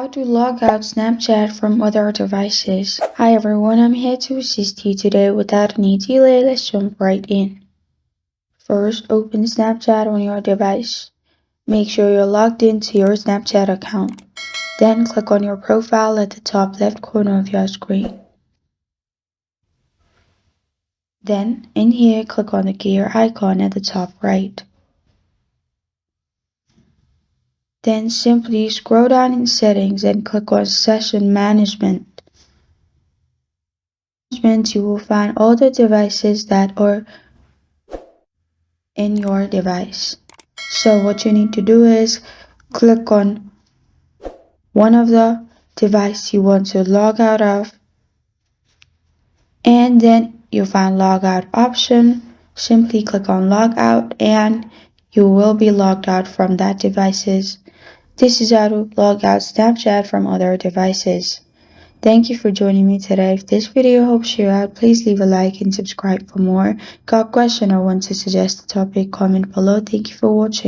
How to log out Snapchat from other devices. Hi everyone, I'm here to assist you today. Without any delay, let's jump right in. First, open Snapchat on your device. Make sure you're logged into your Snapchat account. Then click on your profile at the top left corner of your screen. Then, in here, click on the gear icon at the top right. Then simply scroll down in Settings and click on Session Management. You will find all the devices that are in your device. So what you need to do is click on one of the device you want to log out of, and then you'll find logout option. Simply click on logout and you will be logged out from that devices. This is how to log out Snapchat from other devices. Thank you for joining me today. If this video helps you out, please leave a like and subscribe for more. Got a question or want to suggest a topic, comment below. Thank you for watching.